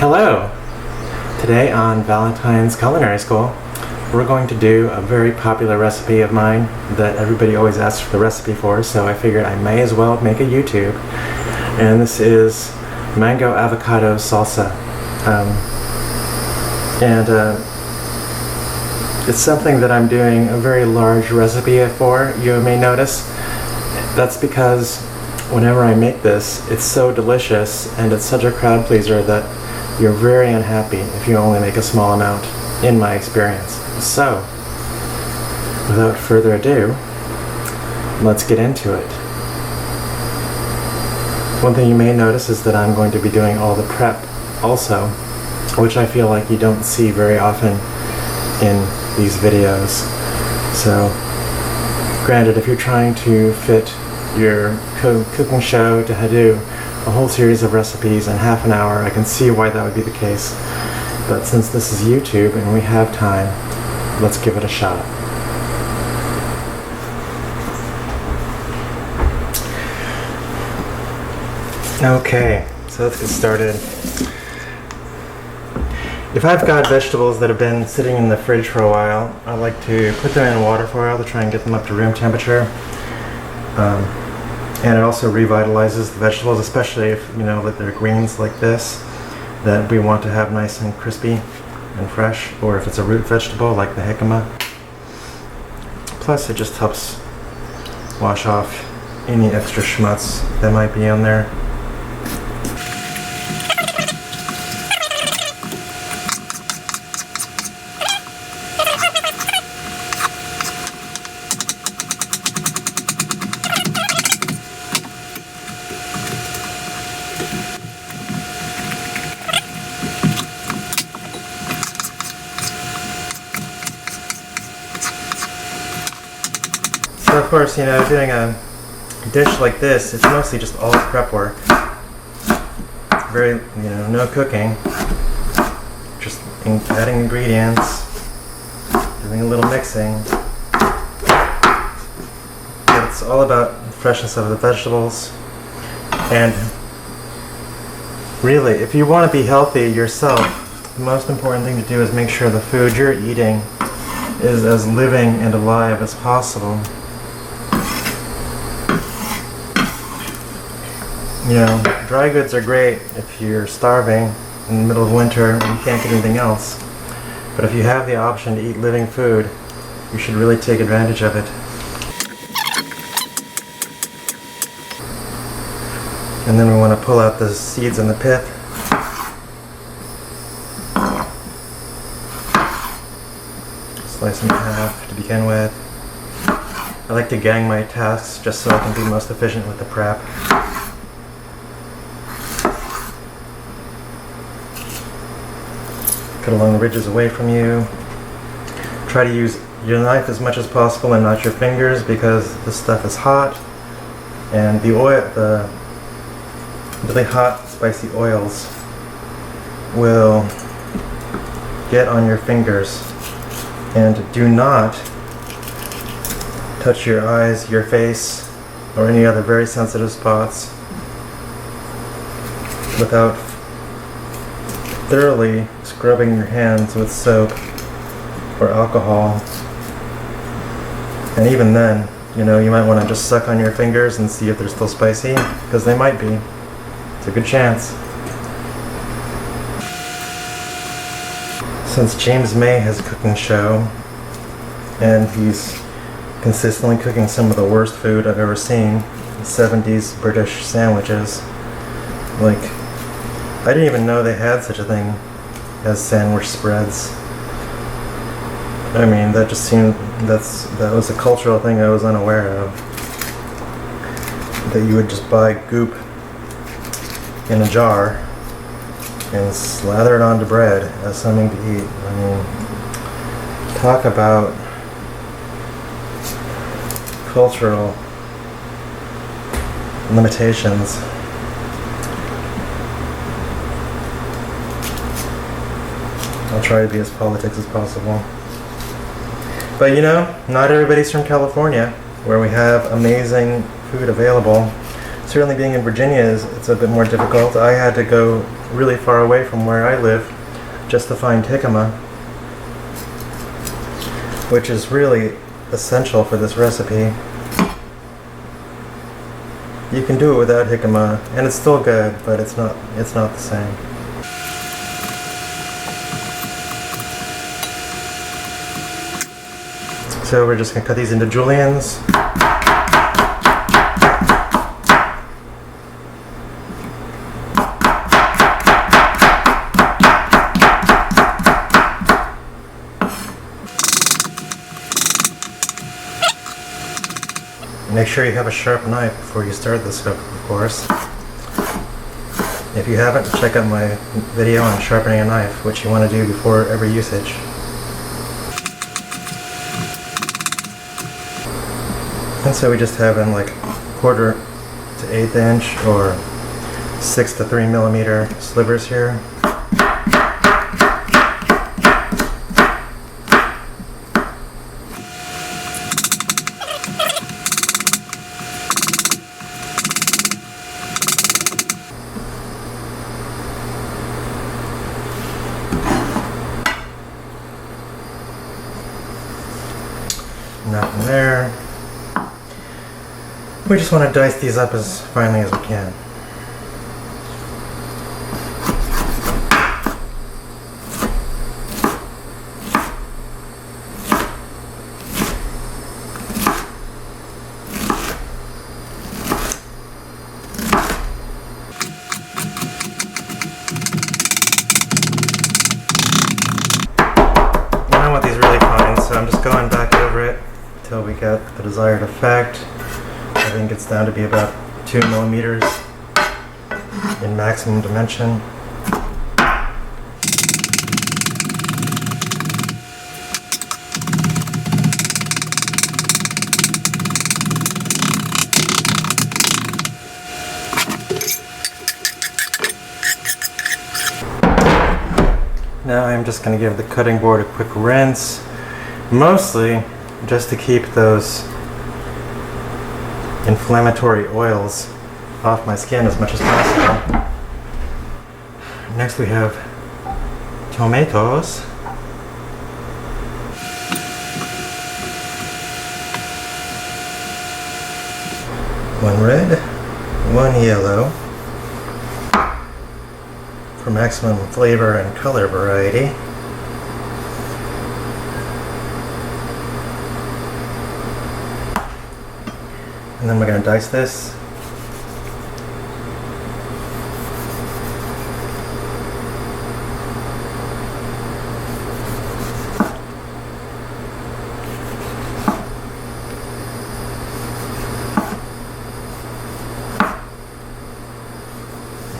Hello! Today on Valentine's Culinary School, we're going to do a very popular recipe of mine that everybody always asks for the recipe for, so I figured I may as well make a YouTube. And this is mango-avocado salsa. It's something that I'm doing a very large recipe for, you may notice. That's because whenever I make this, it's so delicious and it's such a crowd pleaser that you're very unhappy if you only make a small amount, in my experience. So, without further ado, let's get into it. One thing you may notice is that I'm going to be doing all the prep also, which I feel like you don't see very often in these videos. So, granted, if you're trying to fit your cooking show to do a whole series of recipes in half an hour, I can see why that would be the case. But since this is YouTube and we have time, let's give it a shot. Okay, so let's get started. If I've got vegetables that have been sitting in the fridge for a while, I like to put them in water for a while to try and get them up to room temperature. And it also revitalizes the vegetables, especially if you know that they're greens like this that we want to have nice and crispy and fresh, or if it's a root vegetable like the jícama. Plus it just helps wash off any extra schmutz that might be on there. So of course, you know, doing a dish like this, it's mostly just all prep work. Very, you know, no cooking. Just adding ingredients, doing a little mixing. It's all about the freshness of the vegetables. And really, if you want to be healthy yourself, the most important thing to do is make sure the food you're eating is as living and alive as possible. You know, dry goods are great if you're starving in the middle of winter and you can't get anything else. But if you have the option to eat living food, you should really take advantage of it. And then we want to pull out the seeds and the pith. Slice them in half to begin with. I like to gang my tasks just so I can be most efficient with the prep. Cut along the ridges away from you. Try to use your knife as much as possible and not your fingers because this stuff is hot, and the oil, the really hot, spicy oils will get on your fingers. And do not touch your eyes, your face, or any other very sensitive spots without thoroughly scrubbing your hands with soap or alcohol. And even then, you know, you might want to just suck on your fingers and see if they're still spicy, because they might be. It's a good chance. Since James May has a cooking show, and he's consistently cooking some of the worst food I've ever seen, 70s British sandwiches, like, I didn't even know they had such a thing as sandwich spreads. I mean, that just seemed, that was a cultural thing I was unaware of. That you would just buy goop in a jar and slather it onto bread as something to eat. I mean, talk about cultural limitations. I'll try to be as politics as possible. But you know, not everybody's from California, where we have amazing food available. Certainly being in Virginia, it's a bit more difficult. I had to go really far away from where I live just to find jícama, which is really essential for this recipe. You can do it without jícama, and it's still good, but it's not the same. So we're just gonna cut these into juliennes. Make sure you have a sharp knife before you start this cook, of course. If you haven't, check out my video on sharpening a knife, which you want to do before every usage. And so we just have in like 1/4 to 1/8 inch or 6 to 3 millimeter slivers here. Nothing there. We just want to dice these up as finely as we can. I want these really fine, so I'm just going back over it until we get the desired effect. I think it's down to be about 2 millimeters in maximum dimension. Now I'm just going to give the cutting board a quick rinse, mostly just to keep those inflammatory oils off my skin as much as possible. Next we have tomatoes. One red, one yellow, for maximum flavor and color variety. And then we're going to dice this.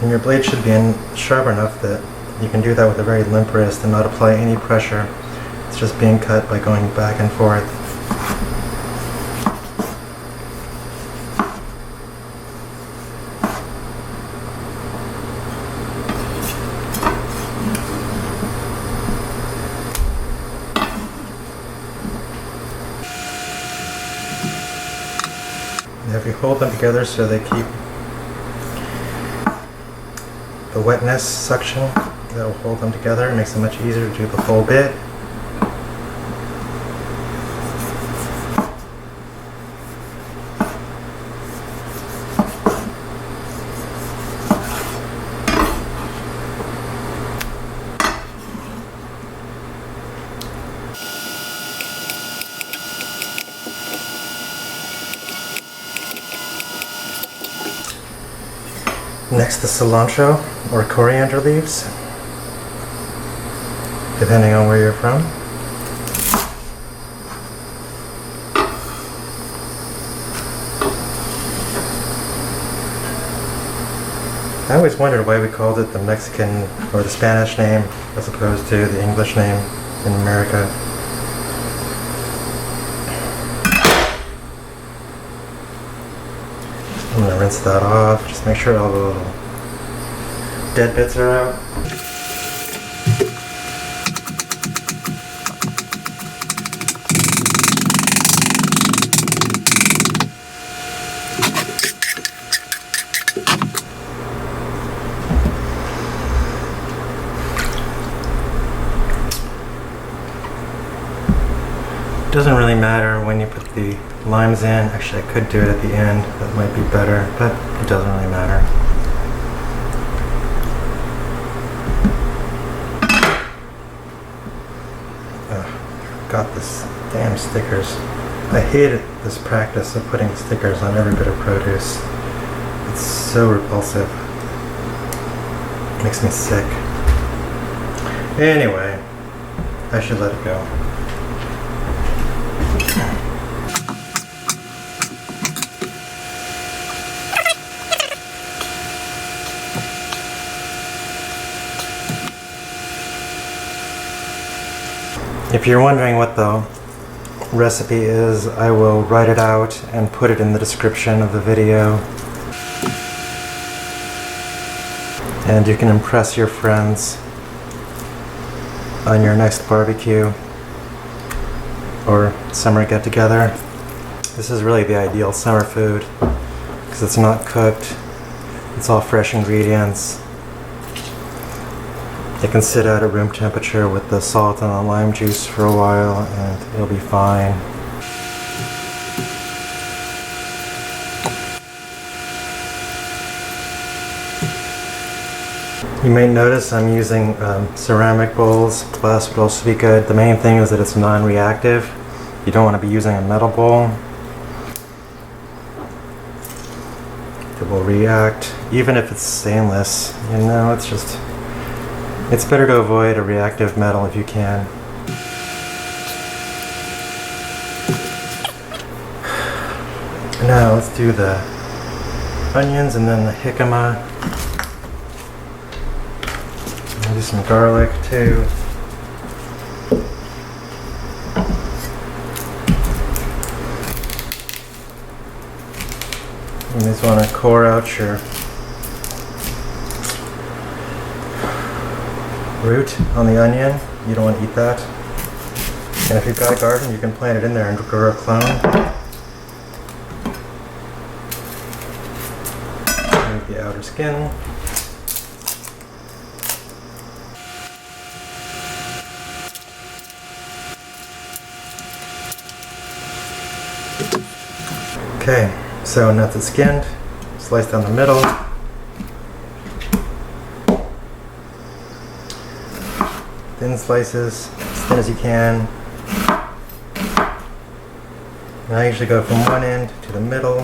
And your blade should be sharp enough that you can do that with a very limp wrist and not apply any pressure. It's just being cut by going back and forth. Now if you hold them together so they keep the wetness suction, that will hold them together. It makes it much easier to do the full bit. Next, the cilantro or coriander leaves, depending on where you're from. I always wondered why we called it the Mexican or the Spanish name as opposed to the English name in America. I'm going to rinse that off, just make sure all the little dead bits are out. It doesn't really matter when you put the limes in. Actually, I could do it at the end. That might be better, but it doesn't really matter. Got this damn stickers. I hated this practice of putting stickers on every bit of produce. It's so repulsive. It makes me sick. Anyway, I should let it go. If you're wondering what the recipe is, I will write it out and put it in the description of the video. And you can impress your friends on your next barbecue or summer get-together. This is really the ideal summer food because it's not cooked, it's all fresh ingredients. It can sit at a room temperature with the salt and the lime juice for a while and it'll be fine. You may notice I'm using ceramic bowls. Glass would also be good. The main thing is that it's non-reactive. You don't want to be using a metal bowl. It will react. Even if it's stainless, you know, it's better to avoid a reactive metal if you can. Now let's do the onions and then the jícama. I'll do some garlic too. You just want to core out your root on the onion. You don't want to eat that. And if you've got a garden, you can plant it in there and grow a clone. Remove the outer skin. Okay, so now that it's skinned, slice down the middle. Thin slices, as thin as you can. And I usually go from one end to the middle.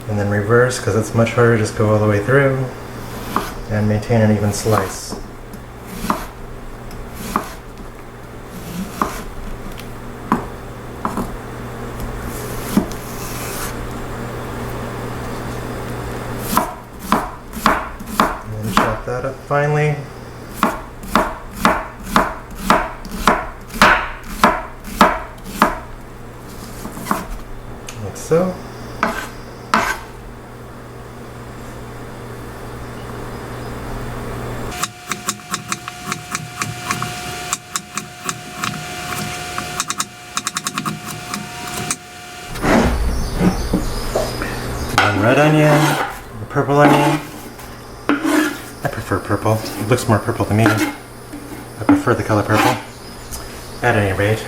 And then reverse, because it's much harder to just go all the way through. And maintain an even slice. That up finely. Like so. One red onion, a purple onion. I prefer purple. It looks more purple to me. I prefer the color purple, at any rate.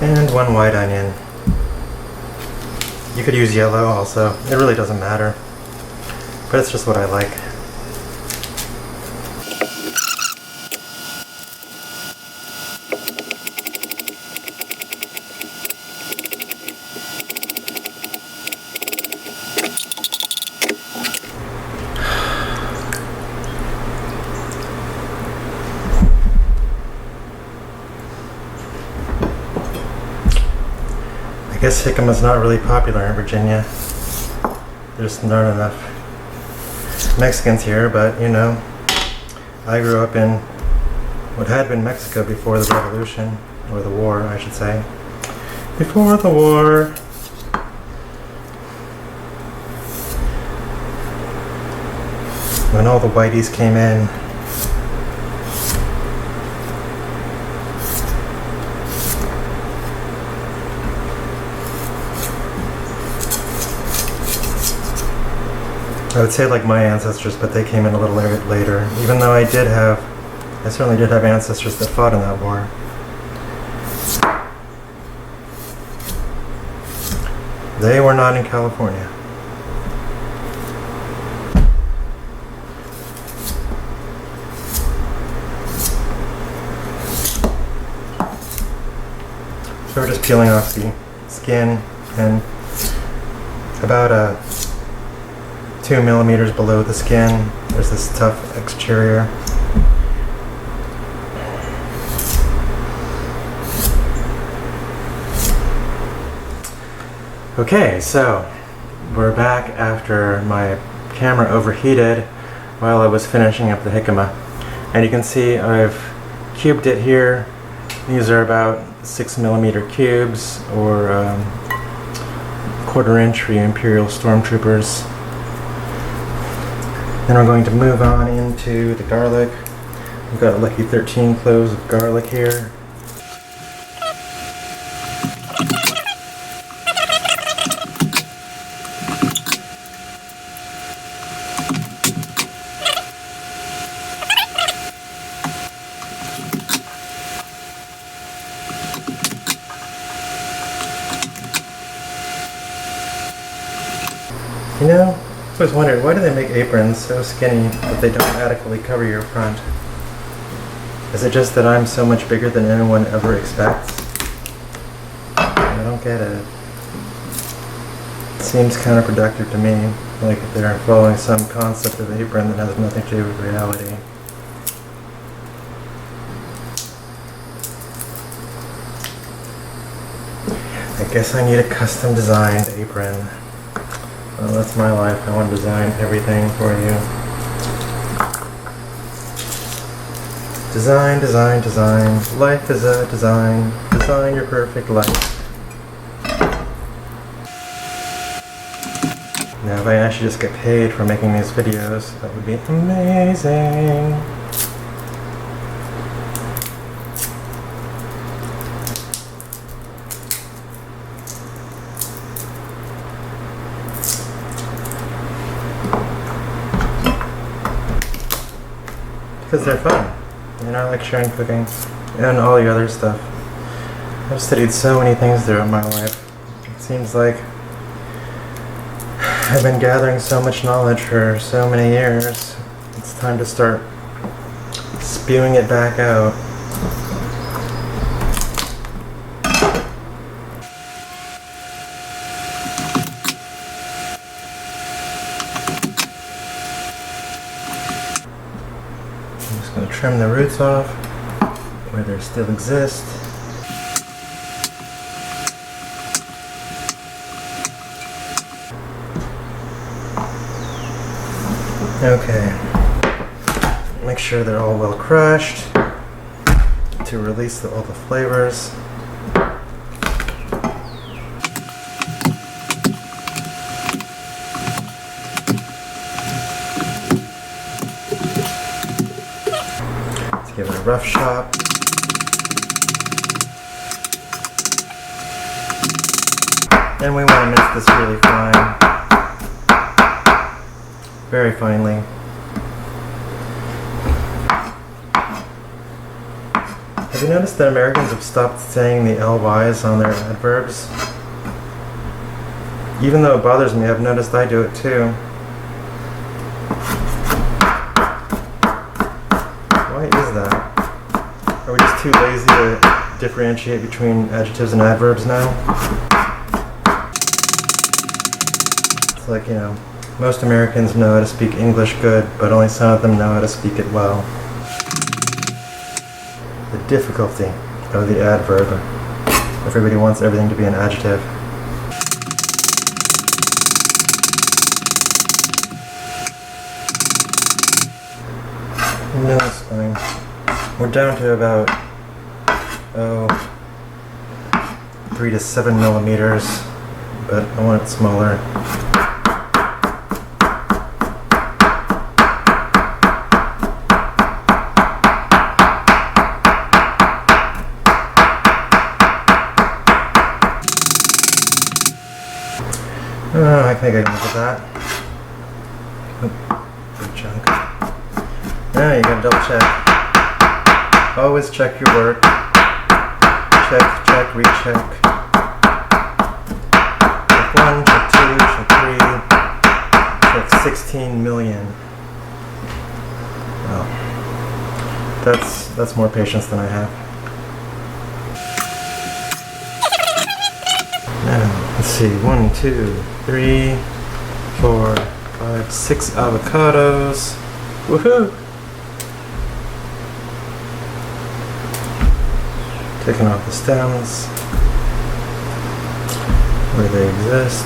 And one white onion. You could use yellow also. It really doesn't matter. But it's just what I like. I guess jícama is not really popular in Virginia. There's not enough Mexicans here, but you know, I grew up in what had been Mexico before the revolution, or the war, I should say. Before the war. When all the whiteys came in. I would say like my ancestors, but they came in a little later. Even though I certainly did have ancestors that fought in that war. They were not in California. So we're just peeling off the skin, and about 2 millimeters below the skin, there's this tough exterior. Okay, so we're back after my camera overheated while I was finishing up the jícama. And you can see I've cubed it here. These are about 6 millimeter cubes, or 1/4 inch for you Imperial Stormtroopers. Then we're going to move on into the garlic. We've got a lucky 13 cloves of garlic here. You know, I always wondered, why do they make aprons so skinny that they don't adequately cover your front? Is it just that I'm so much bigger than anyone ever expects? I don't get it. It seems counterproductive to me, like they're following some concept of apron that has nothing to do with reality. I guess I need a custom designed apron. Well, that's my life. I want to design everything for you. Design, design, design. Life is a design. Design your perfect life. Now, if I actually just get paid for making these videos, that would be amazing. Because they're fun. You know, I like sharing cooking and all the other stuff. I've studied so many things throughout my life. It seems like I've been gathering so much knowledge for so many years. It's time to start spewing it back out. I'm going to trim the roots off where they still exist. Okay, make sure they're all well crushed to release all the flavors. Give it a rough chop. And we want to mince this really fine. Very finely. Have you noticed that Americans have stopped saying the LYs on their adverbs? Even though it bothers me, I've noticed I do it too. Why is that? Are we just too lazy to differentiate between adjectives and adverbs now? It's like, you know, most Americans know how to speak English good, but only some of them know how to speak it well. The difficulty of the adverb. Everybody wants everything to be an adjective. No, it's fine. We're down to about 3 to 7 millimeters, but I want it smaller. I think I can live with that. Big chunk. Now you gotta double check. Always check your work. Check, check, recheck. Check 1, check 2, check 3, check 16 million. Well, that's more patience than I have. Now, let's see, 1, 2, 3, 4, 5, 6 avocados. Woohoo! Taking off the stems where they exist.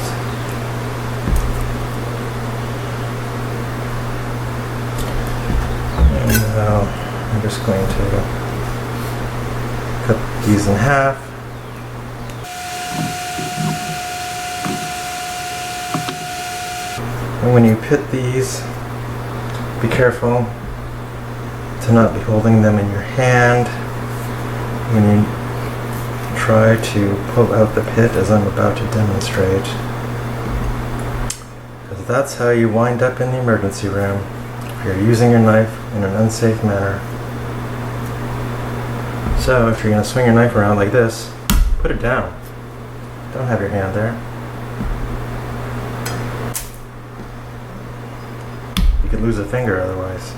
And now I'm just going to cut these in half. And when you pit these, be careful to not be holding them in your hand when you try to pull out the pit, as I'm about to demonstrate. Because that's how you wind up in the emergency room if you're using your knife in an unsafe manner. So if you're going to swing your knife around like this, put it down. Don't have your hand there. You could lose a finger otherwise.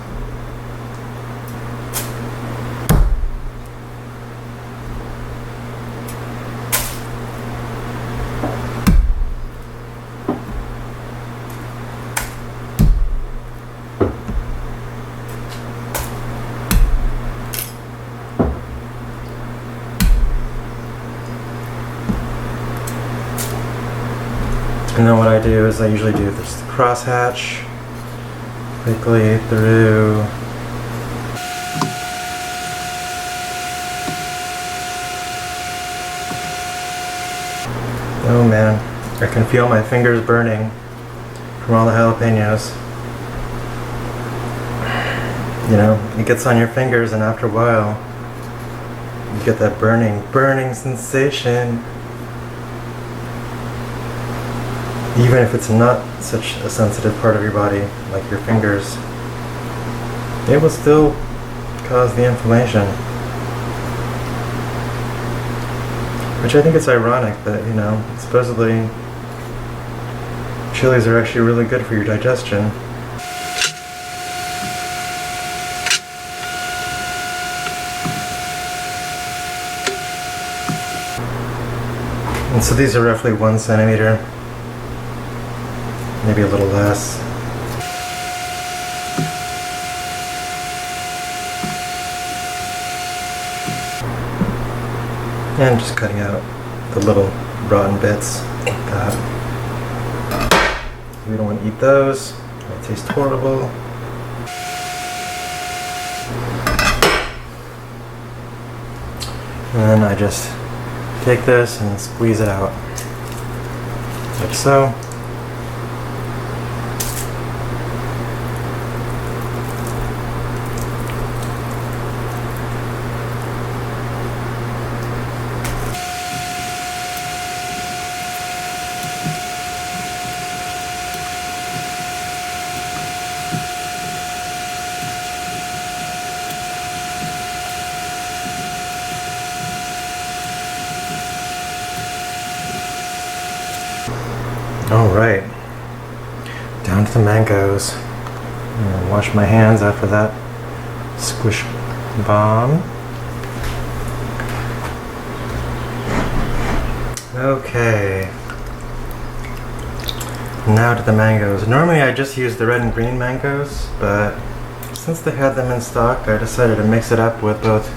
And then what I do is I usually do this crosshatch quickly through. Oh man, I can feel my fingers burning from all the jalapenos. You know, it gets on your fingers and after a while you get that burning sensation. Even if it's not such a sensitive part of your body, like your fingers, it will still cause the inflammation. Which I think it's ironic that, you know, supposedly chilies are actually really good for your digestion. And so these are roughly 1 centimeter. Maybe a little less. And just cutting out the little rotten bits like that. We don't want to eat those. They taste horrible. And then I just take this and squeeze it out. Like so. Alright, down to the mangoes. I'm wash my hands after that squish bomb. Okay, now to the mangoes. Normally I just use the red and green mangoes, but since they had them in stock, I decided to mix it up with both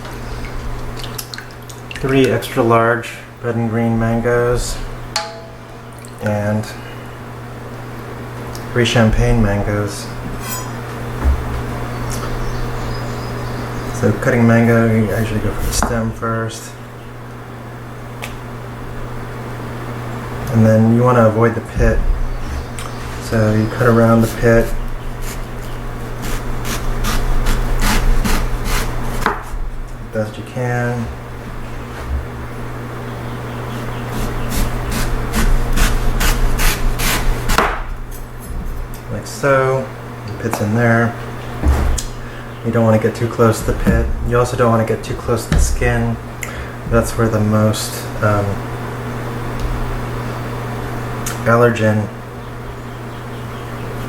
3 extra large red and green mangoes and 3 champagne mangoes. So cutting mango, you usually go for the stem first. And then you want to avoid the pit. So you cut around the pit. As best you can. Like so. The pit's in there. You don't want to get too close to the pit. You also don't want to get too close to the skin. That's where the most allergen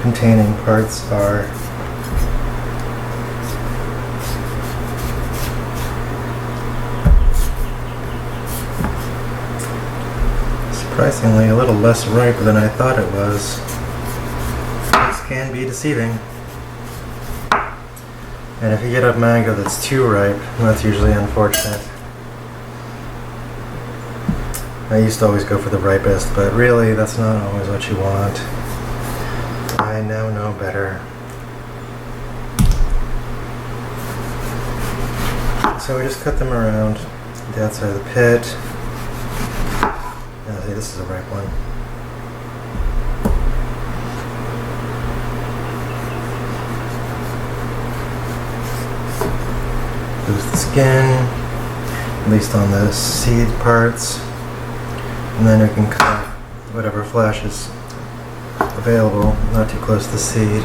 containing parts are. Surprisingly, a little less ripe than I thought it was. This can be deceiving. And if you get a mango that's too ripe, that's usually unfortunate. I used to always go for the ripest, but really that's not always what you want. I now know better. So we just cut them around the outside of the pit. Now, see, this is a ripe one. Lose the skin, at least on the seed parts, and then you can cut whatever flesh is available, not too close to the seed.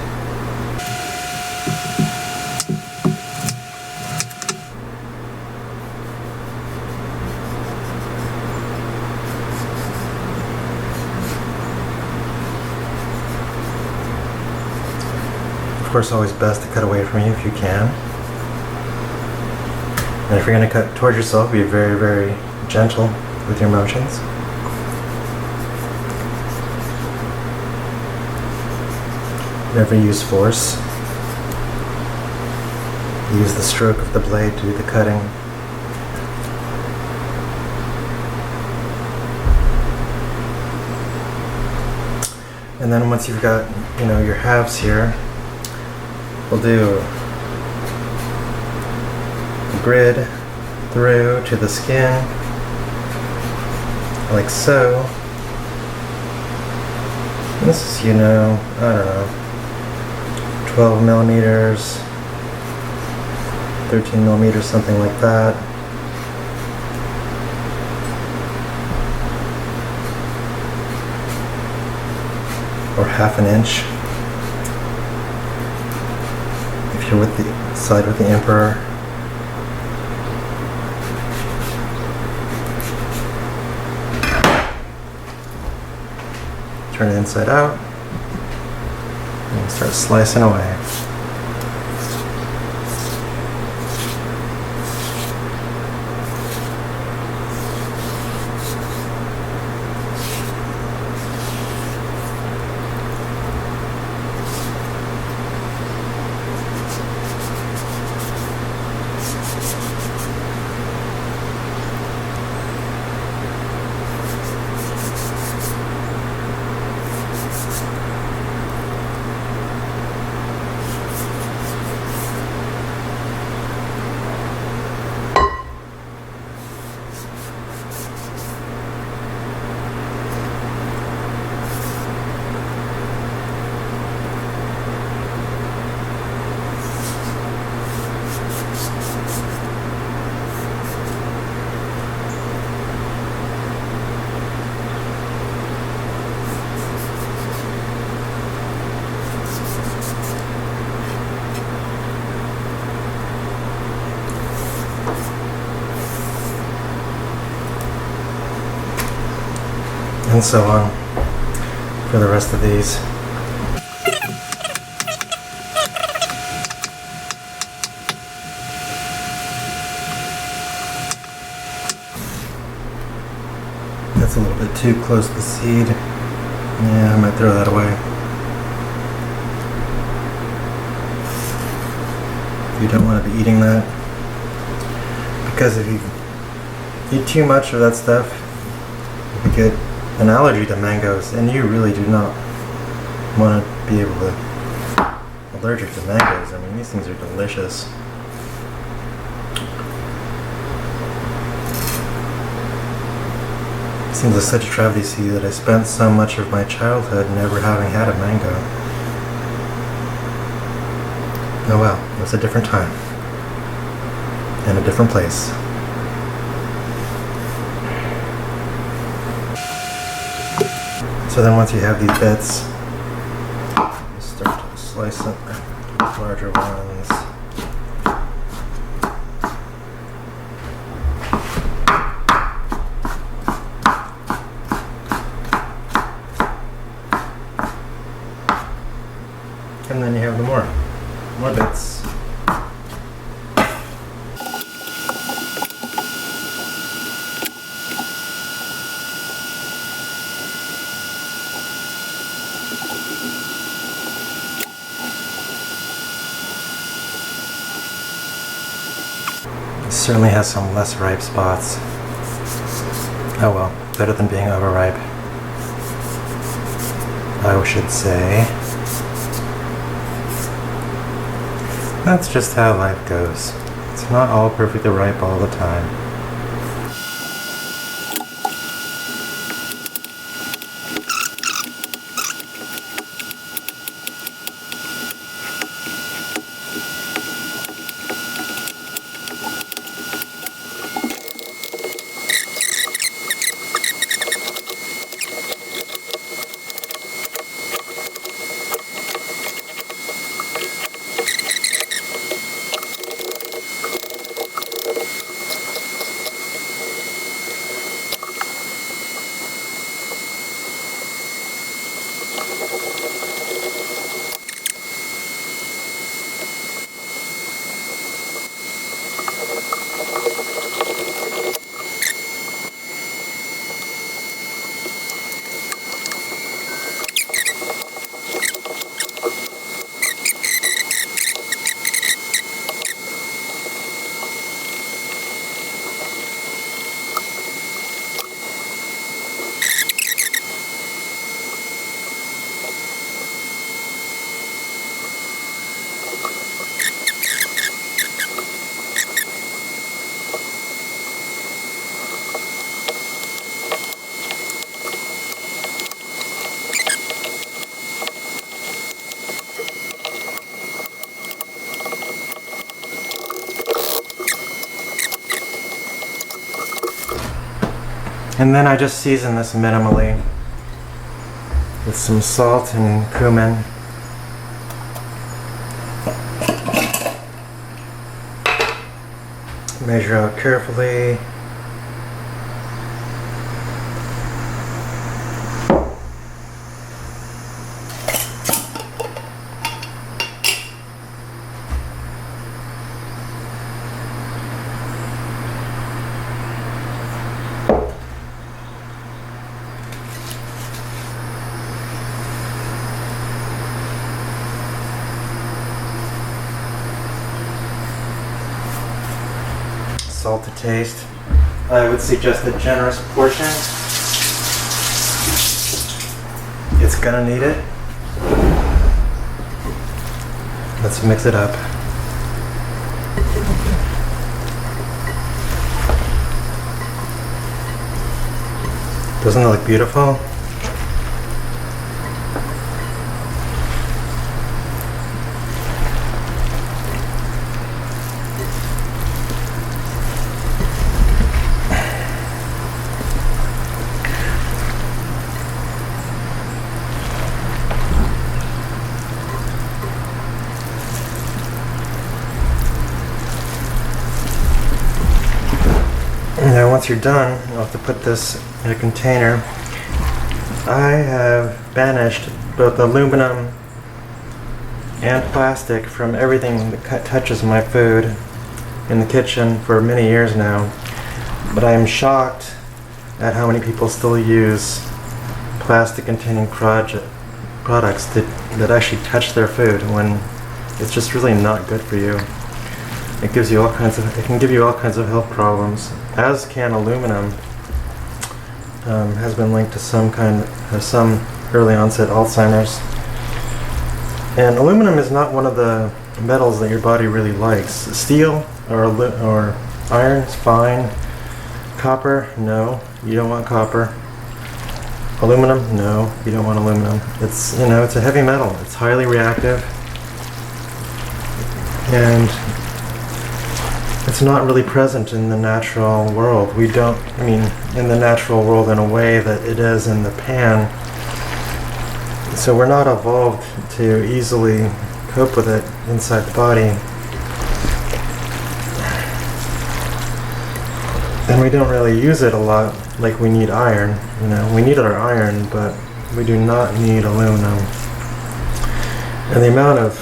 Of course, always best to cut away from you if you can. And if you're going to cut towards yourself, be very, very gentle with your motions. Never use force. Use the stroke of the blade to do the cutting. And then once you've got, your halves here, we'll do a grid through to the skin, like so. And this is, I don't know, 12 millimeters, 13 millimeters, something like that. Or half an inch. If you're with the side with the emperor. Turn it inside out and start slicing away. And so on for the rest of these. That's a little bit too close to the seed. Yeah, I might throw that away. You don't want to be eating that, because if you eat too much of that stuff, you could get an allergy to mangoes, and you really do not want to be able to allergic to mangoes. I mean, these things are delicious. It seems like such a travesty that I spent so much of my childhood never having had a mango. Oh well, it was a different time and a different place. So then once you have these bits, you start to slice it, larger ones. And then you have the more bits. It certainly has some less ripe spots. Oh well, better than being overripe, I should say. That's just how life goes. It's not all perfectly ripe all the time. And then I just season this minimally with some salt and cumin. Measure out carefully. Salt to taste. I would suggest a generous portion. It's gonna need it. Let's mix it up. Doesn't it look beautiful? Now once you're done, you'll have to put this in a container. I have banished both aluminum and plastic from everything that touches my food in the kitchen for many years now. But I am shocked at how many people still use plastic containing products that actually touch their food when it's just really not good for you. It can give you all kinds of health problems, as can aluminum. Has been linked to some early onset Alzheimer's. And aluminum is not one of the metals that your body really likes. Steel or iron is fine. Copper, no, you don't want copper. Aluminum, no, you don't want aluminum. It's a heavy metal. It's highly reactive, and it's not really present in the natural world. In the natural world in a way that it is in the pan. So we're not evolved to easily cope with it inside the body. And we don't really use it a lot like we need iron. You know, we need our iron, but we do not need aluminum. And the amount of,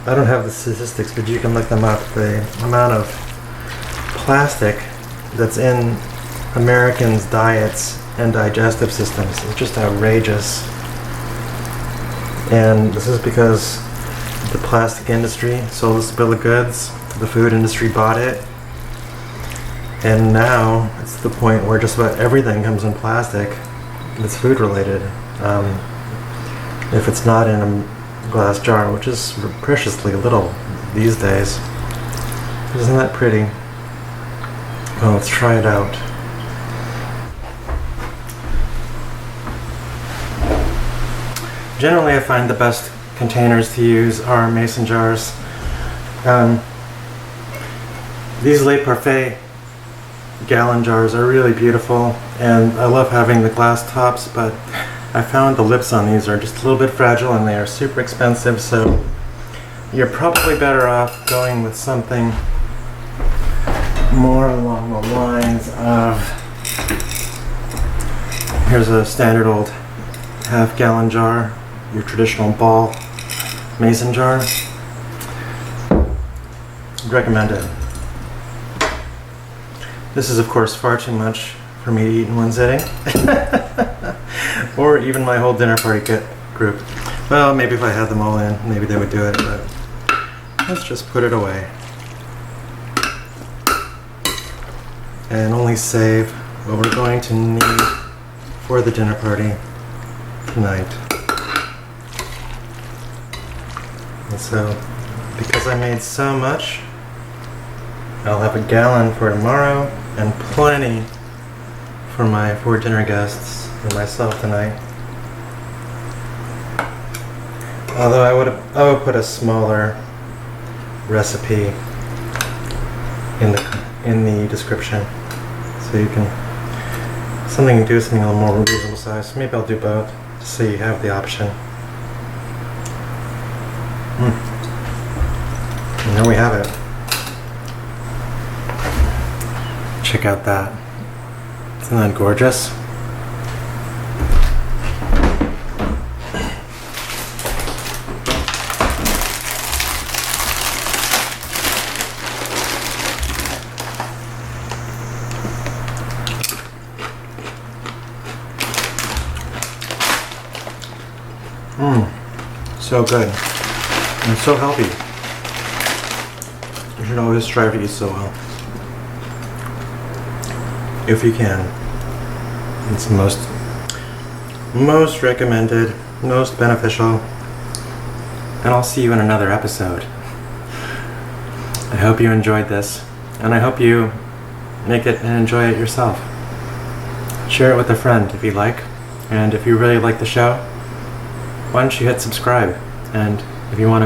I don't have the statistics, but you can look them up, the amount of plastic that's in Americans' diets and digestive systems is just outrageous. And this is because the plastic industry sold us a bill of goods, the food industry bought it, and now it's the point where just about everything comes in plastic that's food related. If it's not in a glass jar, which is preciously little these days. Isn't that pretty? Well, let's try it out. Generally, I find the best containers to use are mason jars. These Le Parfait gallon jars are really beautiful, and I love having the glass tops, but I found the lips on these are just a little bit fragile and they are super expensive, so you're probably better off going with something more along the lines of, here's a standard old half-gallon jar, your traditional ball mason jar. Recommend it. This is of course far too much for me to eat in one sitting. Or even my whole dinner party group. Well, maybe if I had them all in, maybe they would do it, but let's just put it away. And only save what we're going to need for the dinner party tonight. And so, because I made so much, I'll have a gallon for tomorrow and plenty for my 4 dinner guests and myself tonight. Although I would put a smaller recipe in the description, so you can something a little more reasonable size. Maybe I'll do both, just so you have the option. And there we have it. Check out that. Isn't that gorgeous? So good. And so healthy. You should always strive to eat so well. If you can. It's most recommended, most beneficial. And I'll see you in another episode. I hope you enjoyed this, and I hope you make it and enjoy it yourself. Share it with a friend if you like, and if you really like the show, why don't you hit subscribe? And if you don't want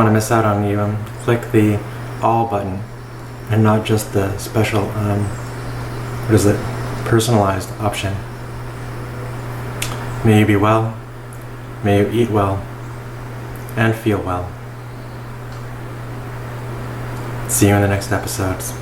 to miss out on you, click the all button, and not just the special personalized option. May you be well, may you eat well, and feel well. See you in the next episodes.